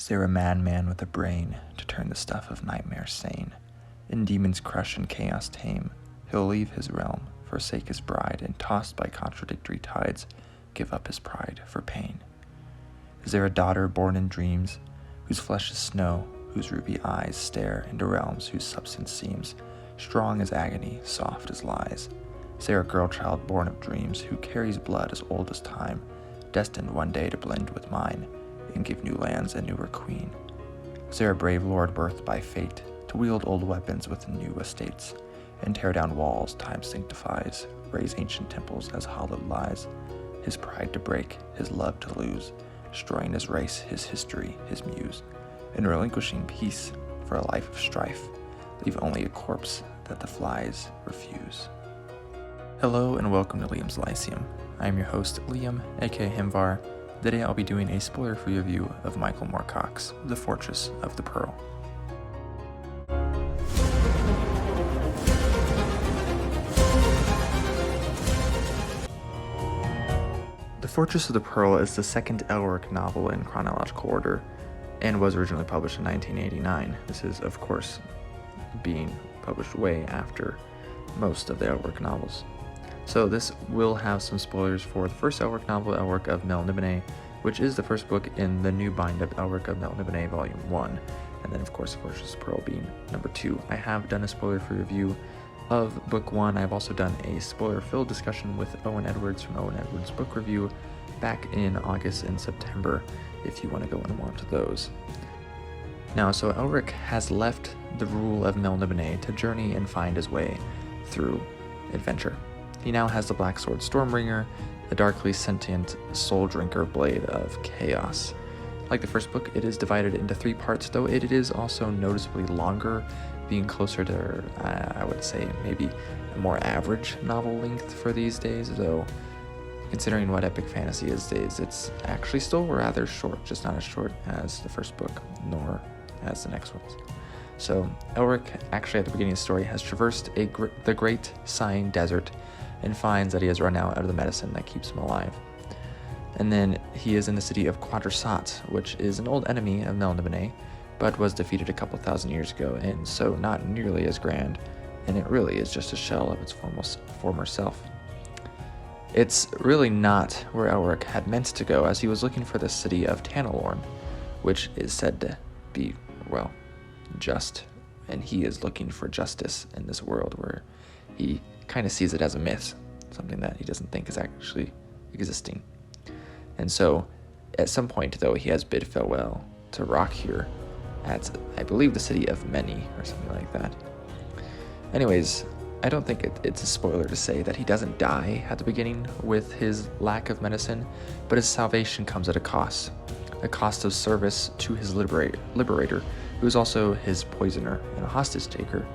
Is there a madman with a brain to turn the stuff of nightmare sane? In demons crush and chaos tame, he'll leave his realm, forsake his bride, and tossed by contradictory tides, give up his pride for pain. Is there a daughter born in dreams, whose flesh is snow, whose ruby eyes stare into realms whose substance seems strong as agony, soft as lies? Is there a girl child born of dreams, who carries blood as old as time, destined one day to blend with mine, and give new lands a newer queen? Is there a brave lord birthed by fate, to wield old weapons with new estates, and tear down walls time sanctifies, raise ancient temples as hollowed lies, his pride to break, his love to lose, destroying his race, his history, his muse, and relinquishing peace for a life of strife, leave only a corpse that the flies refuse. Hello and welcome to Liam's Lyceum. I am your host, Liam, aka Himvar. Today I'll be doing a spoiler-free review of Michael Moorcock's The Fortress of the Pearl. The Fortress of the Pearl is the second Elric novel in chronological order, and was originally published in 1989. This is, of course, being published way after most of the Elric novels. So this will have some spoilers for the first Elric novel, Elric of Melniboné, which is the first book in the new bind-up Elric of Melniboné Volume 1, and then of course The Fortress of the Pearl being number 2. I have done a spoiler-free review of Book 1. I've also done a spoiler-filled discussion with Owen Edwards from Owen Edwards Book Review back in August and September, if you want to go into more into those. Now, so Elric has left the rule of Melniboné to journey and find his way through adventure. He now has the Black Sword Stormbringer, the darkly sentient soul drinker blade of chaos. Like the first book, it is divided into 3 parts, though it is also noticeably longer, being closer to, I would say, maybe a more average novel length for these days, though considering what epic fantasy is these days, it's actually still rather short, just not as short as the first book, nor as the next ones. So Elric, actually at the beginning of the story, has traversed the great sighing desert and finds that he has run out of the medicine that keeps him alive. And then he is in the city of Quadrissat, which is an old enemy of Melniboné, but was defeated a couple thousand years ago, and so not nearly as grand, and it really is just a shell of its former self. It's really not where Elric had meant to go, as he was looking for the city of Tanalorn, which is said to be, well, just, and he is looking for justice in this world where he kind of sees it as a myth, something that he doesn't think is actually existing. And so, at some point, though, he has bid farewell to rock here at, I believe, the city of Many, or something like that. Anyways, I don't think it's a spoiler to say that he doesn't die at the beginning with his lack of medicine, but his salvation comes at a cost of service to his liberator, who is also his poisoner and a hostage taker,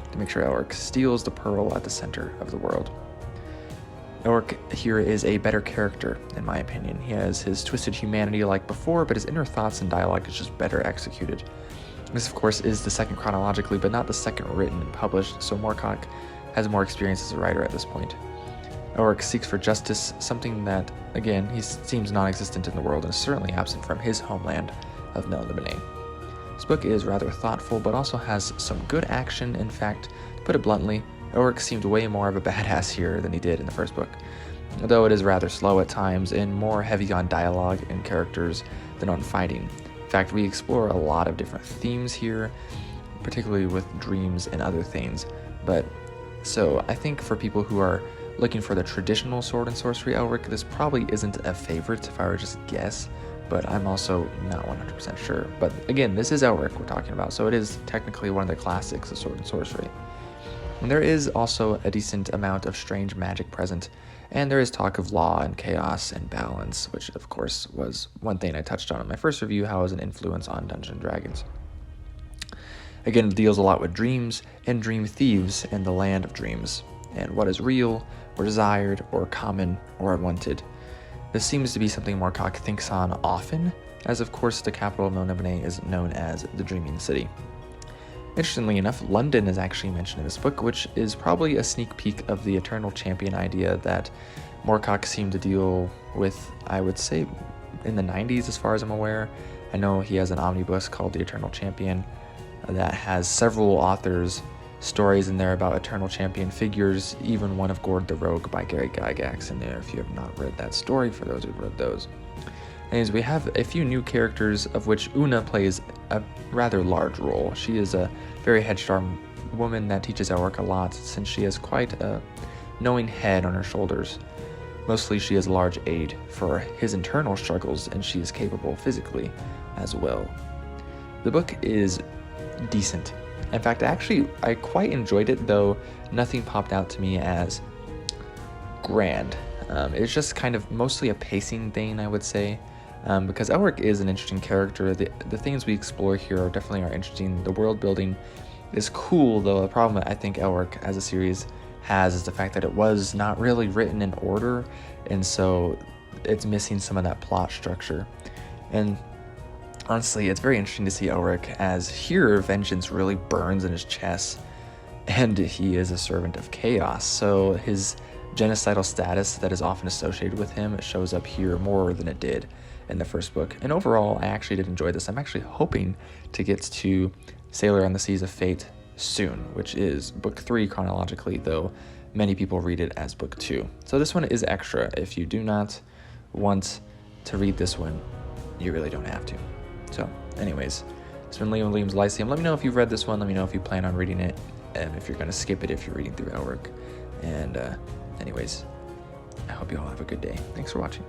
to make sure Elric steals the pearl at the center of the world. Elric here is a better character, in my opinion. He has his twisted humanity like before, but his inner thoughts and dialogue is just better executed. This, of course, is the second chronologically, but not the second written and published, so Moorcock has more experience as a writer at this point. Elric seeks for justice, something that, again, he seems non-existent in the world and is certainly absent from his homeland of Melniboné. This book is rather thoughtful, but also has some good action. In fact, to put it bluntly, Elric seemed way more of a badass here than he did in the first book, though it is rather slow at times and more heavy on dialogue and characters than on fighting. In fact, we explore a lot of different themes here, particularly with dreams and other things, but so I think for people who are looking for the traditional sword and sorcery Elric, this probably isn't a favorite if I were to just guess, but I'm also not 100% sure. But again, this is Elric we're talking about, so it is technically one of the classics of sword and sorcery. And there is also a decent amount of strange magic present, and there is talk of law and chaos and balance, which of course was one thing I touched on in my first review, how it was an influence on Dungeons & Dragons. Again, it deals a lot with dreams and dream thieves and the land of dreams, and what is real, or desired, or common, or unwanted. This seems to be something Moorcock thinks on often, as of course the capital of Melniboné is known as the Dreaming City. Interestingly enough, London is actually mentioned in this book, which is probably a sneak peek of the Eternal Champion idea that Moorcock seemed to deal with, I would say, in the 90s as far as I'm aware, I know he has an omnibus called The Eternal Champion that has several authors' stories in there about Eternal Champion figures, even one of Gord the Rogue by Gary Gygax in there, if you have not read that story, for those who've read those. Anyways, we have a few new characters, of which Una plays a rather large role. She is a very headstrong woman that teaches Elric a lot, since she has quite a knowing head on her shoulders. Mostly she is a large aid for his internal struggles, and she is capable physically as well. The book is decent. In fact, actually, I quite enjoyed it, though nothing popped out to me as grand. It's just kind of mostly a pacing thing, I would say, because Elric is an interesting character. The things we explore here are definitely interesting. The world building is cool, though the problem I think Elric as a series has is the fact that it was not really written in order, and so it's missing some of that plot structure. And honestly, it's very interesting to see Elric, as here vengeance really burns in his chest, and he is a servant of chaos, so his genocidal status that is often associated with him shows up here more than it did in the first book. And overall, I actually did enjoy this. I'm actually hoping to get to Sailor on the Seas of Fate soon, which is book 3 chronologically, though many people read it as book 2. So this one is extra. If you do not want to read this one, you really don't have to. So anyways, it's been Liam Williams Lyceum. Let me know if you've read this one. Let me know if you plan on reading it, and if you're going to skip it if you're reading through Elric. And anyways, I hope you all have a good day. Thanks for watching.